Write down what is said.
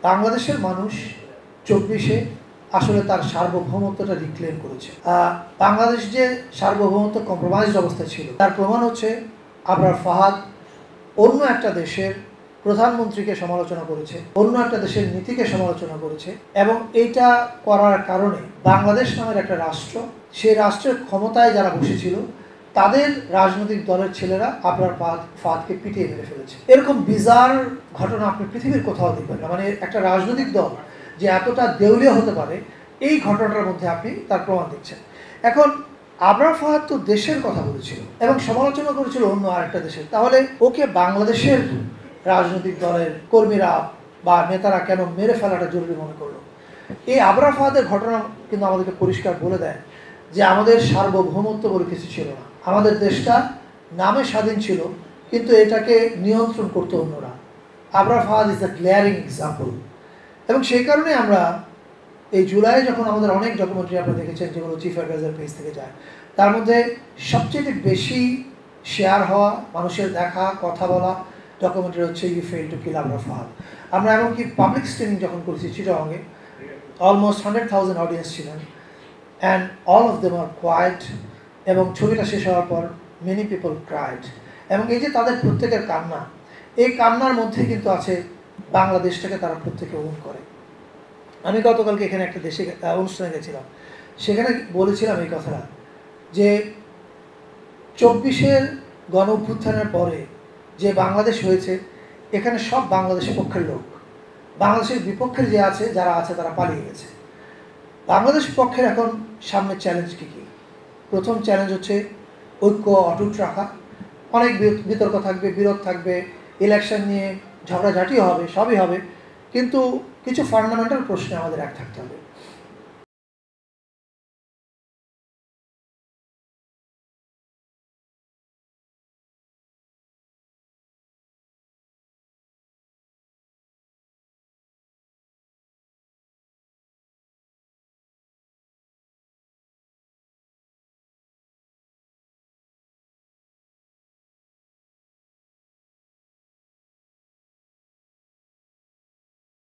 বাংলাদেশের মানুষ 24-এ আসলে তার সার্বভৌমত্বটা রিক্লেম করেছে। বাংলাদেশ যে সার্বভৌমত্ব কম্প্রোমাইজড অবস্থায় ছিল তার প্রমাণ হচ্ছে আবরার ফাহাদ অন্য একটা দেশের প্রধানমন্ত্রীকে সমালোচনা করেছে, অন্য একটা দেশের নীতিকে সমালোচনা করেছে, এবং এইটা করার কারণে বাংলাদেশ নামের একটা রাষ্ট্র, সেই রাষ্ট্রের ক্ষমতায় যারা বসেছিল তাদের রাজনৈতিক দলের ছেলেরা আবরার ফাহাদকে পিটিয়ে মেরে ফেলেছে। এরকম বিজার ঘটনা আপনি পৃথিবীর কোথাও দেখবেন না। মানে একটা রাজনৈতিক দল যে এতটা দেউলিয়া হতে পারে, এই ঘটনাটার মধ্যে আপনি তার প্রমাণ দিচ্ছেন। এখন আবরার ফাহাদ তো দেশের কথা বলেছিল এবং সমালোচনা করেছিল অন্য আরেকটা দেশের, তাহলে ওকে বাংলাদেশের রাজনৈতিক দলের কর্মীরা বা নেতারা কেন মেরে ফেলাটা জরুরি মনে করলো? এই আবরার ফাহাদের ঘটনা কিন্তু আমাদেরকে পরিষ্কার বলে দেয় যে আমাদের সার্বভৌমত্ব বলে কিছু ছিল না। আমাদের দেশটা নামে স্বাধীন ছিল, কিন্তু এটাকে নিয়ন্ত্রণ করতো অন্যরা। Abrar Fahad is a glaring example. এবং সেই কারণে আমরা এই জুলাই যখন আমাদের অনেক ডকুমেন্টারি আপনারা দেখেছেন যেগুলো চিফ অ্যাডভাইজার পেজ থেকে যায়, তার মধ্যে সবচেয়ে বেশি শেয়ার হওয়া, মানুষের দেখা, কথা বলা ডকুমেন্টারি হচ্ছে you fail to kill Abrar Fahad. আমরা এমনকি পাবলিক স্ক্রিনিং যখন করেছি চিটাগংয়ে, অলমোস্ট 100,000 অডিয়েন্স ছিলেন, and all of them are quiet, এবং ছবিটা শেষ হওয়ার পর মেনি পিপল ক্রাইড। এবং এই যে তাদের প্রত্যেকের কান্না, এই কান্নার মধ্যে কিন্তু আছে বাংলাদেশটাকে তারা প্রত্যেকে ওন করে। আমি গতকালকে এখানে একটা দেশে অনুষ্ঠানে গেছিলাম, সেখানে বলেছিলাম এই কথাটা যে 24-এর গণ অভ্যুত্থানের পরে যে বাংলাদেশ হয়েছে, এখানে সব বাংলাদেশের পক্ষের লোক, বাংলাদেশের বিপক্ষের যে আছে যারা আছে তারা পালিয়ে গেছে। বাংলাদেশ পক্ষের এখন সামনের চ্যালেঞ্জ কী কী? প্রথম চ্যালেঞ্জ হচ্ছে ঐক্য অটুট রাখা। অনেক বিতর্ক থাকবে, বিরোধ থাকবে, ইলেকশন নিয়ে ঝগড়াঝাটিও হবে, সবই হবে, কিন্তু কিছু ফান্ডামেন্টাল প্রশ্নে আমাদের এক থাকতে হবে।